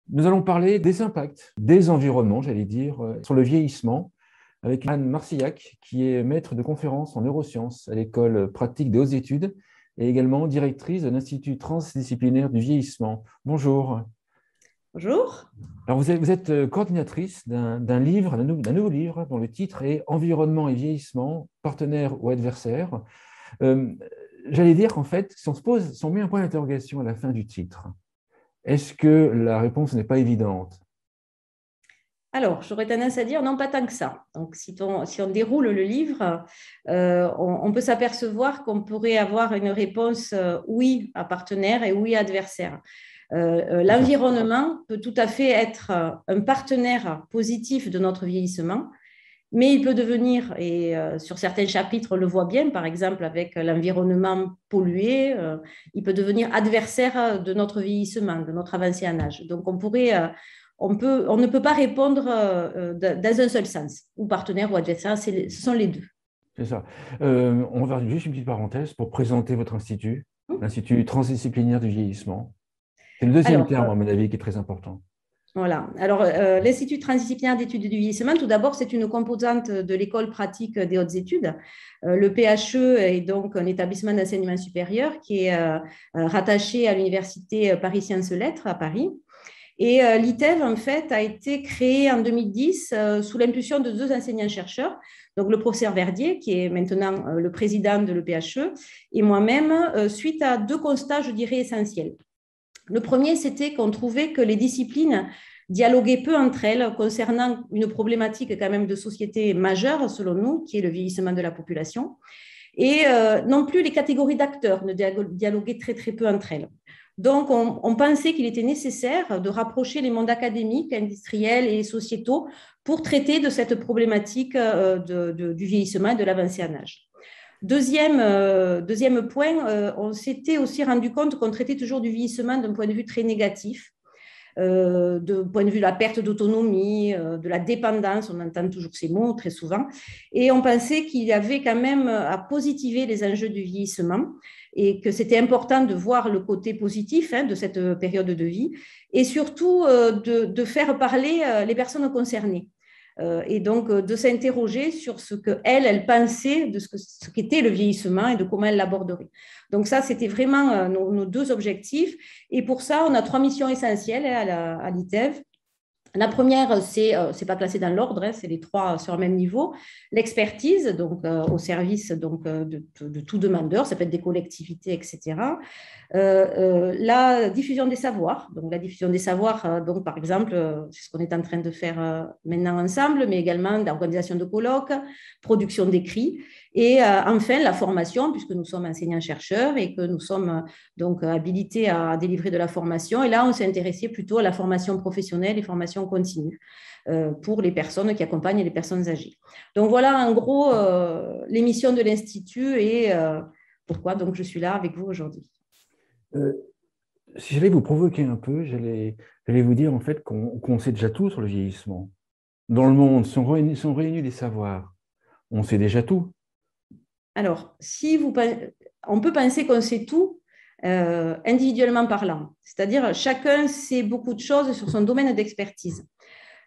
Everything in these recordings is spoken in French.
Nous allons parler des impacts des environnements, j'allais dire, sur le vieillissement, avec Anne Marcillac, qui est maître de conférences en neurosciences à l'École pratique des hautes études et également directrice de l'Institut transdisciplinaire du vieillissement. Bonjour. Bonjour. Alors vous êtes coordinatrice d'un livre, d'un nouveau livre dont le titre est Environnement et vieillissement, partenaires ou adversaires. Euh, J'allais dire qu'en fait, si on met un point d'interrogation à la fin du titre, est-ce que la réponse n'est pas évidente? Alors, j'aurais tendance à dire non, pas tant que ça. Donc, si on déroule le livre, on peut s'apercevoir qu'on pourrait avoir une réponse oui à partenaire et oui à adversaire. C'est ça. L'environnement peut tout à fait être un partenaire positif de notre vieillissement, mais il peut devenir, et sur certains chapitres, on le voit bien, par exemple avec l'environnement pollué, il peut devenir adversaire de notre vieillissement, de notre avancée en âge. Donc, on ne peut pas répondre dans un seul sens, ou partenaire ou adversaire, ce sont les deux. C'est ça. On va juste une petite parenthèse pour présenter votre institut, l'Institut transdisciplinaire du vieillissement. C'est le deuxième Alors, terme, à mon avis, qui est très important. voilà. Alors, l'Institut transdisciplinaire d'études du vieillissement, tout d'abord, c'est une composante de l'école pratique des hautes études. Le PHE est donc un établissement d'enseignement supérieur qui est rattaché à l'Université Paris Sciences Lettres à Paris. Et l'ITEV, en fait, a été créé en 2010 sous l'impulsion de deux enseignants-chercheurs, donc le professeur Verdier, qui est maintenant le président de l'EPHE, et moi-même, suite à deux constats, je dirais, essentiels. Le premier, c'était qu'on trouvait que les disciplines dialoguaient peu entre elles concernant une problématique quand même de société majeure, selon nous, qui est le vieillissement de la population. Et non plus les catégories d'acteurs ne dialoguaient très, très peu entre elles. Donc, on pensait qu'il était nécessaire de rapprocher les mondes académiques, industriels et sociétaux pour traiter de cette problématique du vieillissement et de l'avancée en âge. Deuxième point, on s'était aussi rendu compte qu'on traitait toujours du vieillissement d'un point de vue très négatif, de point de vue de la perte d'autonomie, de la dépendance, on entend toujours ces mots très souvent, et on pensait qu'il y avait quand même à positiver les enjeux du vieillissement et que c'était important de voir le côté positif de cette période de vie et surtout de faire parler les personnes concernées. Et donc de s'interroger sur ce qu'elle pensait de ce qu'était le vieillissement et de comment elle l'aborderait. Donc ça, c'était vraiment nos deux objectifs. Et pour ça, on a trois missions essentielles à l'ITEV. La première, c'est pas classé dans l'ordre, c'est les trois sur le même niveau. L'expertise, donc au service de tout demandeur, ça peut être des collectivités, etc. La diffusion des savoirs, donc la diffusion des savoirs, donc par exemple, c'est ce qu'on est en train de faire maintenant ensemble, mais également l'organisation de colloques, production d'écrits, et enfin la formation, puisque nous sommes enseignants-chercheurs et que nous sommes donc habilités à délivrer de la formation. Et là, on s'est intéressé plutôt à la formation professionnelle et formation continue pour les personnes qui accompagnent les personnes âgées. Donc voilà, en gros, les missions de l'Institut et pourquoi donc je suis là avec vous aujourd'hui. Euh, Si j'allais vous provoquer un peu, j'allais vous dire en fait qu'on sait déjà tout sur le vieillissement. Dans le monde, sont réunis les savoirs. On sait déjà tout. Alors, on peut penser qu'on sait tout individuellement parlant, c'est-à-dire chacun sait beaucoup de choses sur son domaine d'expertise.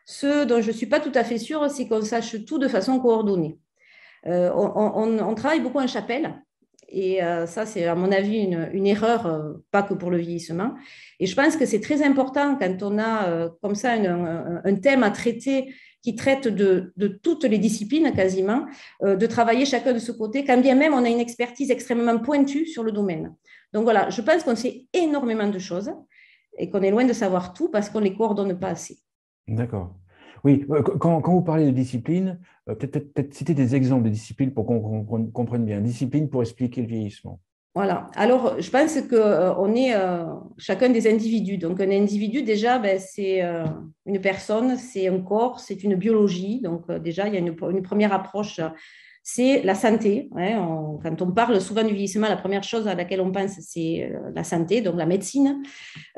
Ce dont je ne suis pas tout à fait sûre, c'est qu'on sache tout de façon coordonnée. On travaille beaucoup en chapelle. Et ça, c'est à mon avis une erreur, pas que pour le vieillissement. Et je pense que c'est très important quand on a comme ça un thème à traiter qui traite de toutes les disciplines quasiment, de travailler chacun de ce côté, quand bien même on a une expertise extrêmement pointue sur le domaine. Donc voilà, je pense qu'on sait énormément de choses et qu'on est loin de savoir tout parce qu'on ne les coordonne pas assez. D'accord. Oui, quand vous parlez de discipline, peut-être citer des exemples de disciplines pour qu'on comprenne bien. Discipline pour expliquer le vieillissement. Voilà. Alors, je pense qu'on est chacun des individus. Donc, un individu, déjà, c'est une personne, c'est un corps, c'est une biologie. Donc, déjà, il y a une première approche, c'est la santé. Quand on parle souvent du vieillissement, la première chose à laquelle on pense, c'est la santé, donc la médecine.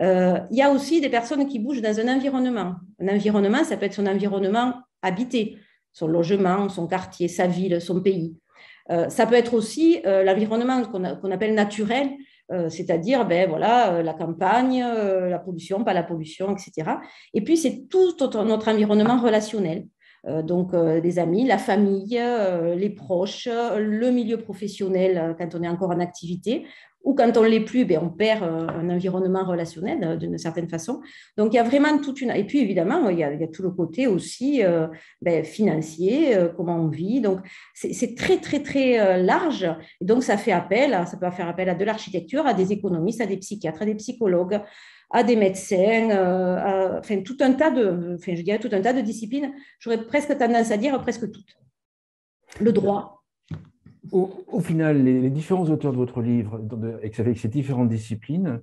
Il y a aussi des personnes qui bougent dans un environnement. Un environnement, ça peut être son environnement habité, son logement, son quartier, sa ville, son pays. Ça peut être aussi l'environnement qu'on appelle naturel, c'est-à-dire voilà, la campagne, la pollution, pas la pollution, etc. Et puis, c'est tout notre environnement relationnel. Donc, les amis, la famille, les proches, le milieu professionnel quand on est encore en activité, ou quand on ne l'est plus, on perd un environnement relationnel d'une certaine façon. Donc, il y a vraiment toute une... Et puis, évidemment, il y a tout le côté aussi financier, comment on vit. Donc, c'est très, très, très large. Et donc, ça peut faire appel à de l'architecture, à des économistes, à des psychiatres, à des psychologues, à des médecins, enfin, tout un tas de disciplines. J'aurais presque tendance à dire presque toutes. Le droit. Au final, les différents auteurs de votre livre, avec ces différentes disciplines,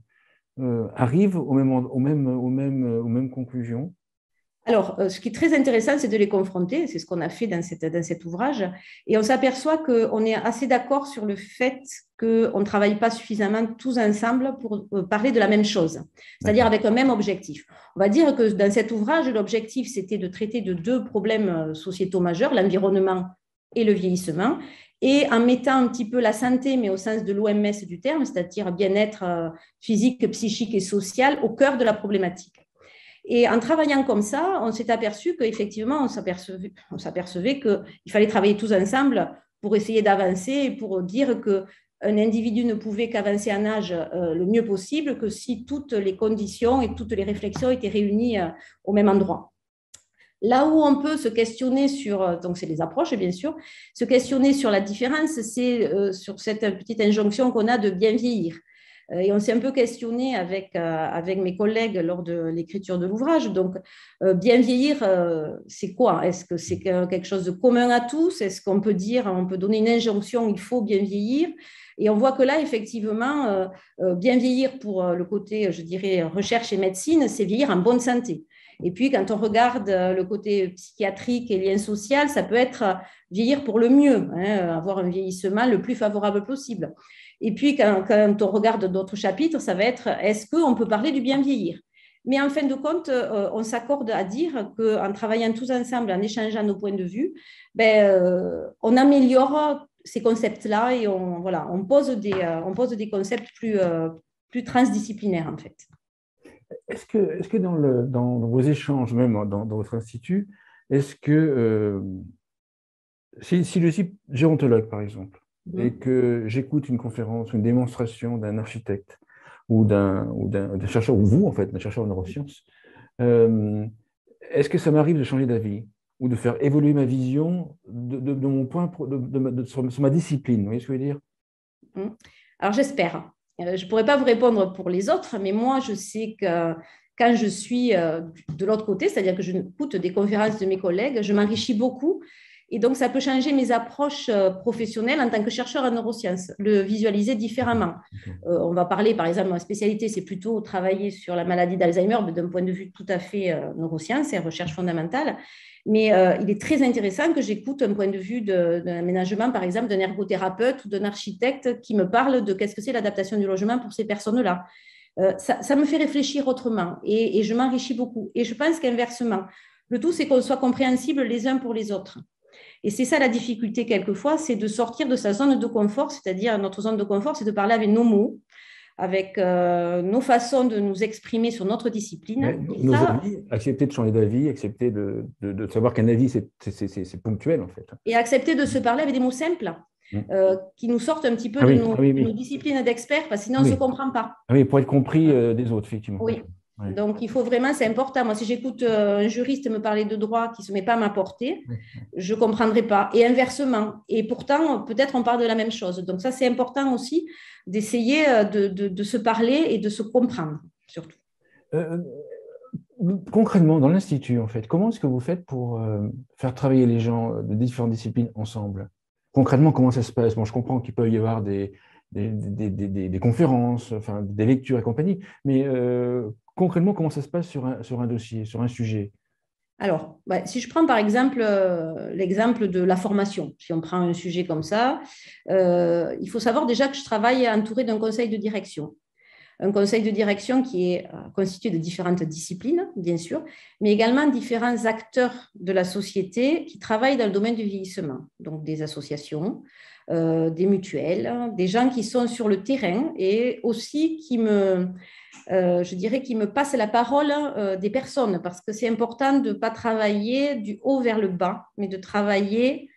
arrivent aux mêmes conclusions. Alors, ce qui est très intéressant, c'est de les confronter. C'est ce qu'on a fait dans cet ouvrage. Et on s'aperçoit qu'on est assez d'accord sur le fait qu'on ne travaille pas suffisamment tous ensemble pour parler de la même chose, c'est-à-dire avec un même objectif. On va dire que dans cet ouvrage, l'objectif, c'était de traiter de deux problèmes sociétaux majeurs, l'environnement et le vieillissement, et en mettant un petit peu la santé, mais au sens de l'OMS du terme, c'est-à-dire bien-être physique, psychique et social, au cœur de la problématique. Et en travaillant comme ça, on s'est aperçu qu'effectivement, on s'apercevait qu'il fallait travailler tous ensemble pour essayer d'avancer et pour dire qu'un individu ne pouvait qu'avancer en âge le mieux possible que si toutes les conditions et toutes les réflexions étaient réunies au même endroit. Là où on peut se questionner sur, donc c'est les approches bien sûr, se questionner sur la différence, c'est sur cette petite injonction qu'on a de bien vieillir. Et on s'est un peu questionné avec mes collègues lors de l'écriture de l'ouvrage. Donc, bien vieillir, c'est quoi? Est-ce que c'est quelque chose de commun à tous? Est-ce qu'on peut donner une injonction, il faut bien vieillir? Et on voit que là, effectivement, bien vieillir pour le côté, je dirais, recherche et médecine, c'est vieillir en bonne santé. Et puis, quand on regarde le côté psychiatrique et lien social, ça peut être vieillir pour le mieux, avoir un vieillissement le plus favorable possible. Et puis, quand on regarde d'autres chapitres, ça va être est-ce qu'on peut parler du bien vieillir? Mais en fin de compte, on s'accorde à dire qu'en travaillant tous ensemble, en échangeant nos points de vue, on améliore ces concepts-là et on pose des concepts plus transdisciplinaires, en fait. Est-ce que dans vos échanges, même dans votre institut, est-ce que si je suis gérontologue, par exemple, et que j'écoute une conférence, une démonstration d'un architecte ou d'un chercheur, ou vous, en fait, d'un chercheur en neurosciences, est-ce que ça m'arrive de changer d'avis ou de faire évoluer ma vision de mon point, sur ma discipline? Vous voyez ce que je veux dire? Alors, j'espère. Je ne pourrais pas vous répondre pour les autres, mais moi, je sais que quand je suis de l'autre côté, c'est-à-dire que je écoute des conférences de mes collègues, je m'enrichis beaucoup. Et donc, ça peut changer mes approches professionnelles en tant que chercheur en neurosciences, le visualiser différemment. On va parler, par exemple, ma spécialité, c'est plutôt travailler sur la maladie d'Alzheimer, mais d'un point de vue tout à fait neurosciences et recherche fondamentale. Mais il est très intéressant que j'écoute un point de vue d'un aménagement, par exemple, d'un ergothérapeute ou d'un architecte qui me parle de qu'est-ce que c'est l'adaptation du logement pour ces personnes-là. Ça me fait réfléchir autrement et je m'enrichis beaucoup. Et je pense qu'inversement, le tout, c'est qu'on soit compréhensibles les uns pour les autres. Et c'est ça la difficulté quelquefois, c'est de sortir de sa zone de confort, c'est-à-dire notre zone de confort, c'est de parler avec nos mots, avec nos façons de nous exprimer sur notre discipline. Nos avis, accepter de changer d'avis, accepter de savoir qu'un avis, c'est ponctuel en fait. Et accepter de se parler avec des mots simples qui nous sortent un petit peu de nos disciplines d'experts, parce que sinon on ne se comprend pas. Oui, pour être compris des autres, effectivement. Oui. Ouais. Donc, il faut vraiment, c'est important. Moi, si j'écoute un juriste me parler de droit qui ne se met pas à ma portée, je ne comprendrai pas. Et inversement. Et pourtant, peut-être on parle de la même chose. Donc, ça, c'est important aussi d'essayer de se parler et de se comprendre, surtout. Concrètement, dans l'Institut, en fait, comment est-ce que vous faites pour faire travailler les gens de différentes disciplines ensemble? Concrètement, comment ça se passe? Bon, je comprends qu'il peut y avoir des conférences, enfin, des lectures et compagnie, mais concrètement, comment ça se passe sur un dossier, sur un sujet? Alors, si je prends par exemple l'exemple de la formation, si on prend un sujet comme ça, il faut savoir déjà que je travaille entourée d'un conseil de direction. un conseil de direction qui est constitué de différentes disciplines, bien sûr, mais également différents acteurs de la société qui travaillent dans le domaine du vieillissement, donc des associations, des mutuelles, des gens qui sont sur le terrain et aussi je dirais, qui me passent la parole des personnes, parce que c'est important de ne pas travailler du haut vers le bas, mais de travailler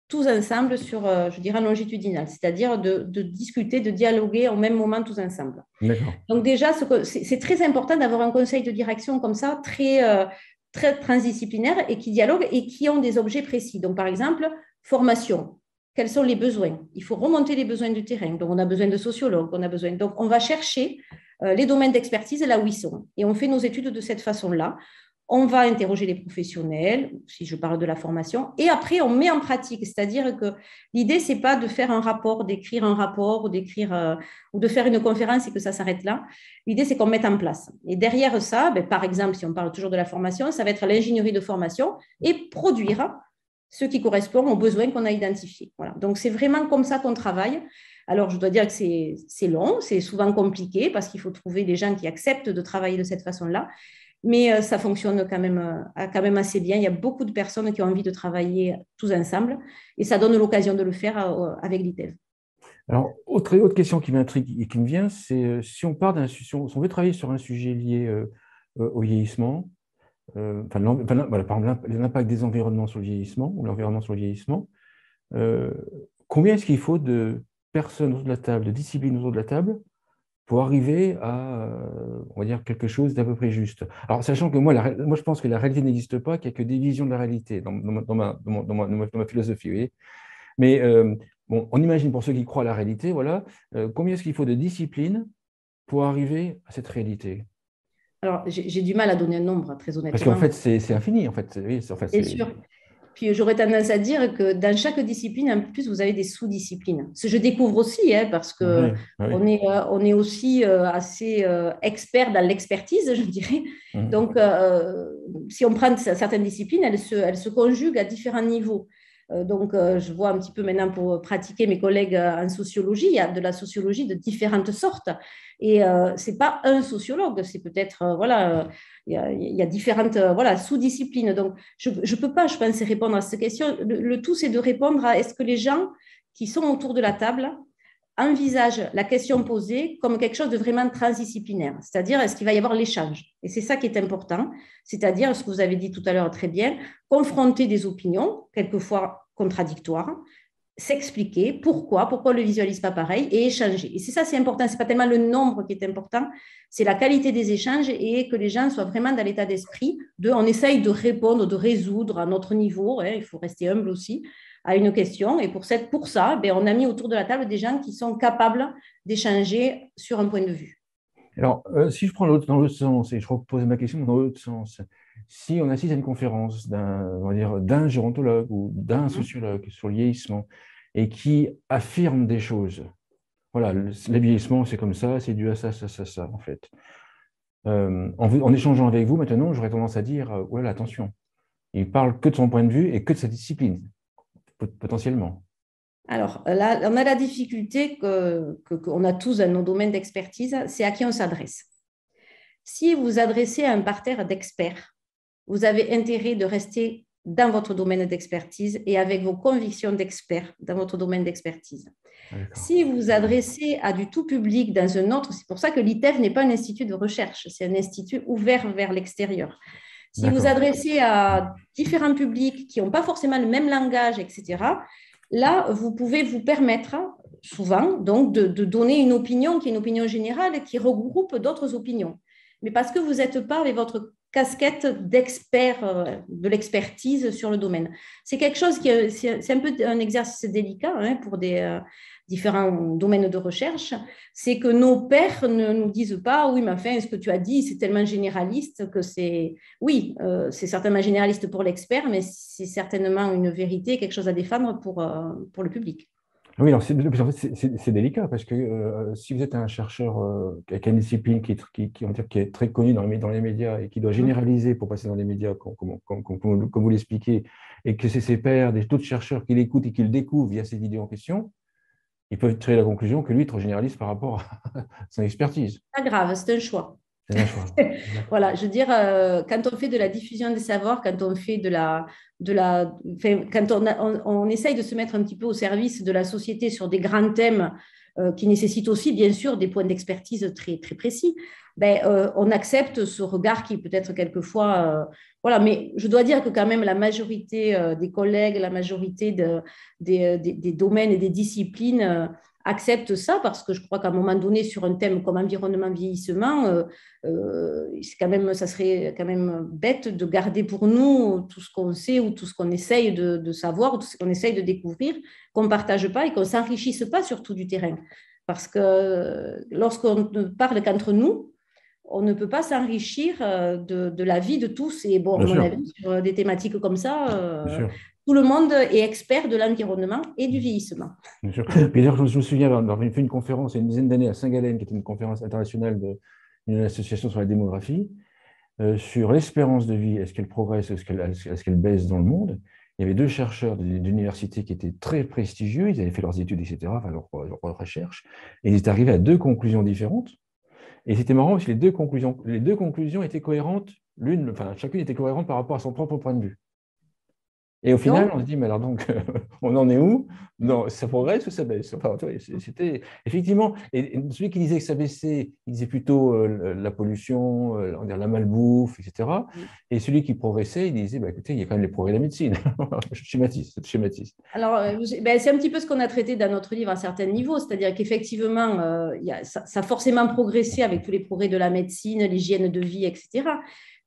tous ensemble sur, je dirais, longitudinal, c'est-à-dire de discuter, de dialoguer au même moment tous ensemble. D'accord. Donc déjà, c'est très important d'avoir un conseil de direction comme ça, très transdisciplinaire et qui dialogue et qui ont des objets précis. Donc par exemple, formation. Quels sont les besoins? Il faut remonter les besoins du terrain. Donc on a besoin de sociologues, donc on va chercher les domaines d'expertise là où ils sont. Et on fait nos études de cette façon-là. On va interroger les professionnels, si je parle de la formation, et après, on met en pratique. C'est-à-dire que l'idée, ce n'est pas de faire un rapport, d'écrire un rapport ou ou de faire une conférence et que ça s'arrête là. L'idée, c'est qu'on mette en place. Et derrière ça, par exemple, si on parle toujours de la formation, ça va être l'ingénierie de formation et produire ce qui correspond aux besoins qu'on a identifiés. Voilà. Donc, c'est vraiment comme ça qu'on travaille. Alors, je dois dire que c'est long, c'est souvent compliqué parce qu'il faut trouver des gens qui acceptent de travailler de cette façon-là. Mais ça fonctionne quand même assez bien. Il y a beaucoup de personnes qui ont envie de travailler tous ensemble et ça donne l'occasion de le faire avec l'ITEV. Alors, autre question qui m'intrigue et qui me vient, c'est si on part si on veut travailler sur un sujet lié au vieillissement, voilà, par exemple l'impact des environnements sur le vieillissement ou l'environnement sur le vieillissement, combien est-ce qu'il faut de personnes autour de la table, de disciplines autour de la table pour arriver à, on va dire, quelque chose d'à peu près juste. Alors, sachant que moi, je pense que la réalité n'existe pas, qu'il n'y a que des visions de la réalité dans ma philosophie. Vous voyez. Mais bon, on imagine pour ceux qui croient à la réalité, voilà, combien est-ce qu'il faut de discipline pour arriver à cette réalité? Alors, j'ai du mal à donner un nombre, très honnêtement. Parce qu'en fait, c'est infini, en fait. Oui, c'est sûr. Puis j'aurais tendance à dire que dans chaque discipline, en plus, vous avez des sous-disciplines. Je découvre aussi, parce que on est aussi assez expert dans l'expertise, je dirais. Donc, si on prend certaines disciplines, elles se conjuguent à différents niveaux. Donc, je vois un petit peu maintenant pour pratiquer mes collègues en sociologie, il y a de la sociologie de différentes sortes. Et ce n'est pas un sociologue, c'est peut-être, voilà, il y a différentes sous-disciplines. Donc, je ne peux pas, je pense, répondre à cette question. Le tout, c'est de répondre à est-ce que les gens qui sont autour de la table envisagent la question posée comme quelque chose de vraiment transdisciplinaire, c'est-à-dire est-ce qu'il va y avoir l'échange? Et c'est ça qui est important, c'est-à-dire ce que vous avez dit tout à l'heure très bien, confronter des opinions, quelquefois contradictoires, s'expliquer pourquoi on ne le visualise pas pareil et échanger. Et c'est ça, c'est important, ce n'est pas tellement le nombre qui est important, c'est la qualité des échanges et que les gens soient vraiment dans l'état d'esprit on essaye de répondre, de résoudre à notre niveau, il faut rester humble aussi, à une question. Et pour ça, on a mis autour de la table des gens qui sont capables d'échanger sur un point de vue. Alors, si je prends dans l'autre sens, et je repose ma question dans l'autre sens, si on assiste à une conférence d'un gérontologue ou d'un sociologue sur le vieillissement et qui affirme des choses, voilà, le vieillissement, c'est comme ça, c'est dû à ça, en fait. En échangeant avec vous, maintenant, j'aurais tendance à dire, voilà, attention, il parle que de son point de vue et que de sa discipline, potentiellement. Alors là, on a la difficulté qu'on a tous dans nos domaines d'expertise, c'est à qui on s'adresse. Si vous vous adressez à un parterre d'experts, vous avez intérêt de rester dans votre domaine d'expertise et avec vos convictions d'experts dans votre domaine d'expertise. Si vous vous adressez à du tout public dans un autre, c'est pour ça que l'ITEV n'est pas un institut de recherche, c'est un institut ouvert vers l'extérieur. Si vous adressez à différents publics qui n'ont pas forcément le même langage, etc., là, vous pouvez vous permettre souvent donc, de donner une opinion qui est une opinion générale qui regroupe d'autres opinions. Mais parce que vous n'êtes pas avec votre casquette d'expert, de l'expertise sur le domaine. C'est quelque chose c'est un peu un exercice délicat pour des différents domaines de recherche. C'est que nos pairs ne nous disent pas, oui, mais enfin, ce que tu as dit, c'est tellement généraliste que c'est... Oui, c'est certainement généraliste pour l'expert, mais c'est certainement une vérité, quelque chose à défendre pour le public. Oui, en fait, c'est délicat parce que si vous êtes un chercheur avec une discipline qui est très connue dans les médias et qui doit généraliser pour passer dans les médias, comme vous l'expliquez, et que c'est ses pairs, d'autres chercheurs qui l'écoutent et qui le découvrent via ces vidéos en question, ils peuvent tirer la conclusion que lui est trop généraliste par rapport à son expertise. Pas grave, c'est un choix. C'est un choix. Voilà, je veux dire, quand on fait de la diffusion des savoirs, quand on fait enfin, quand on essaye de se mettre un petit peu au service de la société sur des grands thèmes qui nécessitent aussi, bien sûr, des points d'expertise très, très précis, ben, on accepte ce regard qui peut-être quelquefois, voilà, mais je dois dire que quand même la majorité des collègues, la majorité des domaines et des disciplines acceptent ça parce que je crois qu'à un moment donné, sur un thème comme environnement, vieillissement, ça serait quand même bête de garder pour nous tout ce qu'on sait ou tout ce qu'on essaye de savoir ou tout ce qu'on essaye de découvrir, qu'on ne partage pas et qu'on ne s'enrichisse pas surtout du terrain. Parce que lorsqu'on ne parle qu'entre nous, on ne peut pas s'enrichir de la vie de tous. Et bon, à Bien mon sûr, avis, sur des thématiques comme ça, bien sûr. tout le monde est expert de l'environnement et du vieillissement. Bien sûr. Puis d'ailleurs, je me souviens d'avoir fait une conférence il y a une dizaine d'années à Saint-Gallen, qui était une conférence internationale d'une association sur la démographie, sur l'espérance de vie. Est-ce qu'elle progresse, est-ce qu'elle baisse dans le monde? Il y avait deux chercheurs d'université qui étaient très prestigieux, ils avaient fait leurs études, etc., enfin, leurs recherches, et ils étaient arrivés à deux conclusions différentes. Et c'était marrant parce que les deux conclusions étaient cohérentes, enfin, chacune était cohérente par rapport à son propre point de vue. Et au final, Donc, on se dit, mais alors donc, on en est où? Non, ça progresse ou ça baisse? Enfin, tu vois, c'était effectivement, et celui qui disait que ça baissait, il disait plutôt la pollution, on va dire la malbouffe, etc. Et celui qui progressait, il disait, bah, écoutez, il y a quand même les progrès de la médecine. Je schématise. alors, ben, c'est un petit peu ce qu'on a traité dans notre livre à certains niveaux, c'est-à-dire qu'effectivement, ça a forcément progressé avec tous les progrès de la médecine, l'hygiène de vie, etc.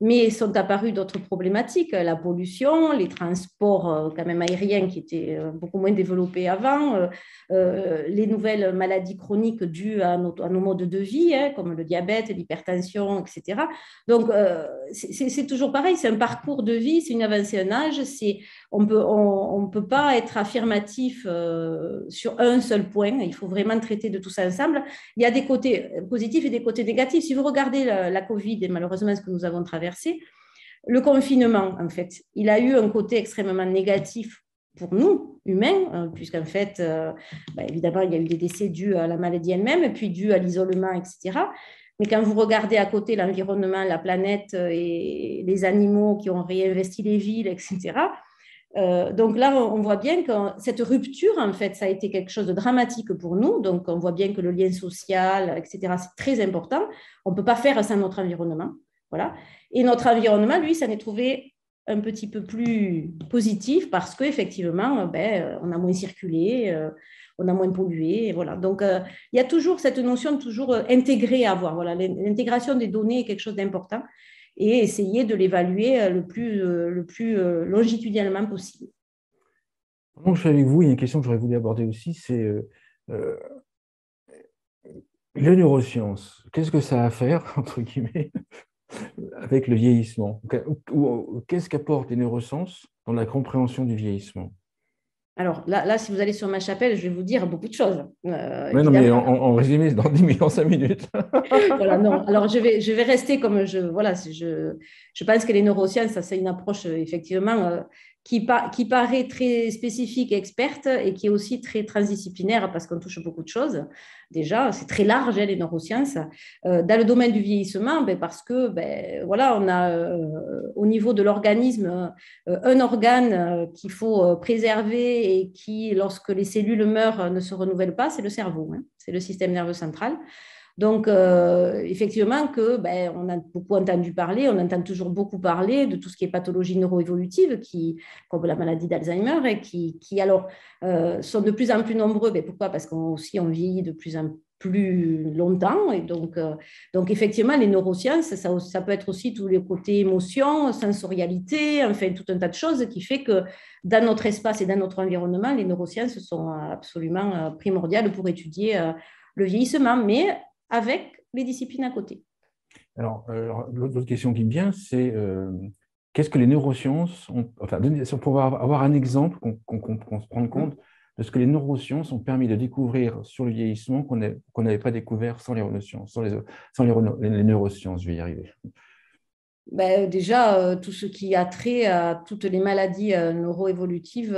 Mais sont apparues d'autres problématiques, la pollution, les transports quand même aériens qui étaient beaucoup moins développés avant, les nouvelles maladies chroniques dues à nos modes de vie, hein, comme le diabète, l'hypertension, etc. Donc, c'est toujours pareil, c'est un parcours de vie, c'est une avancée en âge, on peut pas être affirmatif sur un seul point. Il faut vraiment traiter de tout ça ensemble. Il y a des côtés positifs et des côtés négatifs. Si vous regardez la Covid et malheureusement ce que nous avons traversé, le confinement, en fait, il a eu un côté extrêmement négatif pour nous, humains, puisqu'en fait, évidemment, il y a eu des décès dus à la maladie elle-même, puis dus à l'isolement, etc. Mais quand vous regardez à côté l'environnement, la planète et les animaux qui ont réinvesti les villes, etc., donc là, on voit bien que cette rupture, en fait, ça a été quelque chose de dramatique pour nous. Donc, on voit bien que le lien social, etc., c'est très important. On ne peut pas faire sans notre environnement. Voilà. Et notre environnement, lui, ça s'en est trouvé un petit peu plus positif parce qu'effectivement, on a moins circulé, on a moins pollué. Et voilà. Donc, il y a toujours cette notion de toujours intégrée à avoir. Voilà. L'intégration des données est quelque chose d'important et essayer de l'évaluer le plus longitudinalement possible. Pendant que je suis avec vous, il y a une question que j'aurais voulu aborder aussi, c'est euh, les neurosciences. Qu'est-ce que ça a à faire, entre guillemets, avec le vieillissement? Qu'est-ce qu'apportent les neurosciences dans la compréhension du vieillissement? Alors là, si vous allez sur ma chapelle, je vais vous dire beaucoup de choses, Oui, non, mais évidemment. en résumé, dans 10 minutes, en 5 minutes. Voilà, non. Alors, je vais rester comme voilà, je pense que les neurosciences, ça, c'est une approche effectivement qui paraît très spécifique et experte et qui est aussi très transdisciplinaire parce qu'on touche beaucoup de choses. Déjà, c'est très large, hein, les neurosciences. Dans le domaine du vieillissement, parce que voilà, on a au niveau de l'organisme un organe qu'il faut préserver et qui, lorsque les cellules meurent, ne se renouvelle pas, c'est le cerveau, hein, c'est le système nerveux central. Donc, effectivement, on a beaucoup entendu parler, on entend toujours beaucoup parler de tout ce qui est pathologie neuroévolutive, comme la maladie d'Alzheimer, et qui alors, sont de plus en plus nombreux. Mais pourquoi? Parce qu'on aussi, on vieillit de plus en plus longtemps. Et donc effectivement, les neurosciences, ça peut être aussi tous les côtés émotions, sensorialité, enfin, tout un tas de choses qui fait que dans notre espace et dans notre environnement, les neurosciences sont absolument primordiales pour étudier le vieillissement. Mais avec les disciplines à côté. Alors, l'autre question qui me vient, c'est qu'est-ce que les neurosciences ont, enfin, si on pouvait avoir un exemple, qu'on se rende compte de ce que les neurosciences ont permis de découvrir sur le vieillissement qu'on n'avait pas découvert sans les neurosciences, sans les neurosciences, je vais y arriver. Ben, déjà, tout ce qui a trait à toutes les maladies neuroévolutives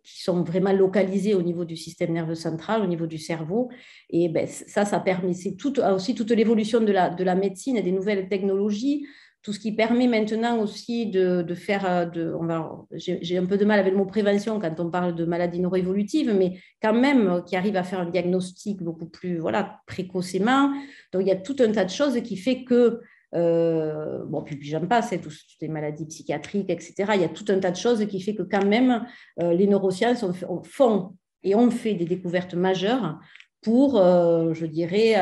qui sont vraiment localisées au niveau du système nerveux central, au niveau du cerveau. Et ben, ça permet, c'est aussi toute l'évolution de la médecine et des nouvelles technologies, tout ce qui permet maintenant aussi de faire, j'ai un peu de mal avec le mot prévention quand on parle de maladies neuroévolutives, mais quand même qui arrive à faire un diagnostic beaucoup plus voilà, précocement. Donc, il y a tout un tas de choses qui fait que bon, puis j'en passe, toutes les maladies psychiatriques, etc. Il y a tout un tas de choses qui fait que quand même, les neurosciences font et ont fait des découvertes majeures pour, je dirais,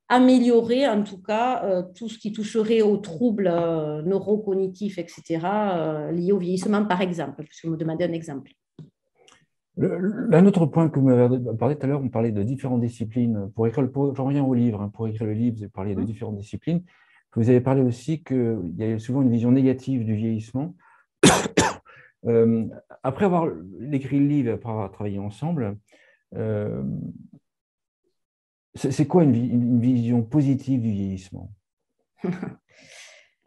améliorer en tout cas tout ce qui toucherait aux troubles neurocognitifs, etc., liés au vieillissement, par exemple, puisque vous me demandez un exemple. Un autre point que vous m'avez parlé tout à l'heure, on parlait de différentes disciplines. J'en reviens au livre, hein, pour écrire le livre, vous avez parlé de différentes disciplines. Vous avez parlé aussi qu'il y a souvent une vision négative du vieillissement. Après avoir écrit le livre, après avoir travaillé ensemble, c'est quoi une vision positive du vieillissement?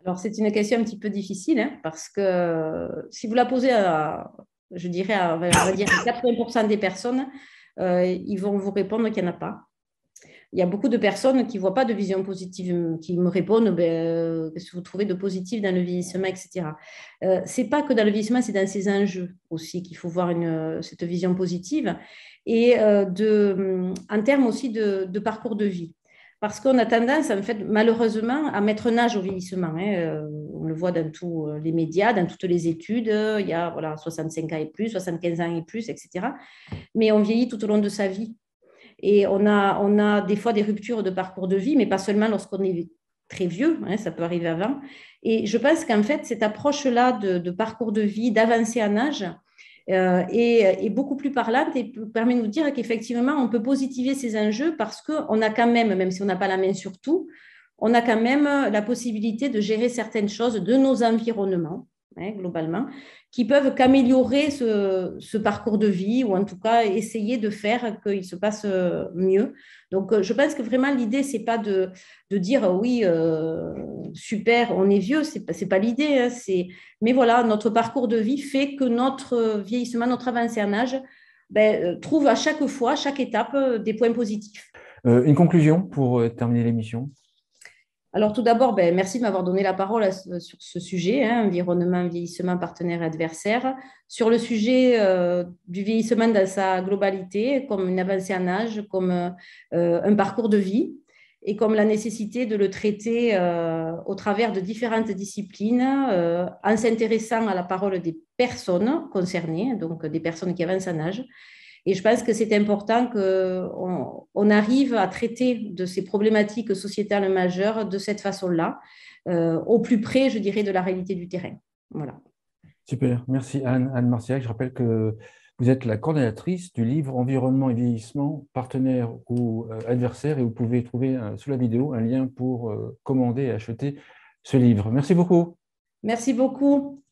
Alors, c'est une question un petit peu difficile, hein, parce que si vous la posez je dirais, on va dire 80% des personnes, ils vont vous répondre qu'il n'y en a pas. Il y a beaucoup de personnes qui ne voient pas de vision positive, qui me répondent qu'est-ce que vous trouvez de positif dans le vieillissement, etc. Ce n'est pas que dans le vieillissement, c'est dans ces enjeux aussi qu'il faut voir cette vision positive et en termes aussi de parcours de vie. Parce qu'on a tendance, en fait, malheureusement, à mettre un âge au vieillissement. Hein. On le voit dans tous les médias, dans toutes les études. Il y a 65 ans et plus, 75 ans et plus, etc. Mais on vieillit tout au long de sa vie. Et on a des fois des ruptures de parcours de vie, mais pas seulement lorsqu'on est très vieux, hein, ça peut arriver avant. Et je pense qu'en fait, cette approche-là de parcours de vie, d'avancée en âge, est beaucoup plus parlante et permet de nous dire qu'effectivement, on peut positiver ces enjeux parce qu'on a quand même si on n'a pas la main sur tout, on a quand même la possibilité de gérer certaines choses de nos environnements, hein, globalement, qui peuvent qu'améliorer ce parcours de vie ou en tout cas essayer de faire qu'il se passe mieux. Donc, je pense que vraiment, l'idée, ce n'est pas de dire oui, super, on est vieux, ce n'est pas l'idée. Hein, mais voilà, notre parcours de vie fait que notre vieillissement, notre avancée en âge, trouve à chaque fois, à chaque étape, des points positifs. Une conclusion pour terminer l'émission? Alors tout d'abord, merci de m'avoir donné la parole sur ce sujet, hein, environnement, vieillissement, partenaire et adversaire. Sur le sujet du vieillissement dans sa globalité, comme une avancée en âge, comme un parcours de vie et comme la nécessité de le traiter au travers de différentes disciplines en s'intéressant à la parole des personnes concernées, donc des personnes qui avancent en âge. Et je pense que c'est important qu'on arrive à traiter de ces problématiques sociétales majeures de cette façon-là, au plus près, je dirais, de la réalité du terrain. Voilà. Super, merci Anne Marcillac. Je rappelle que vous êtes la coordonnatrice du livre Environnement et vieillissement, partenaire ou adversaire, et vous pouvez trouver sous la vidéo un lien pour commander et acheter ce livre. Merci beaucoup. Merci beaucoup.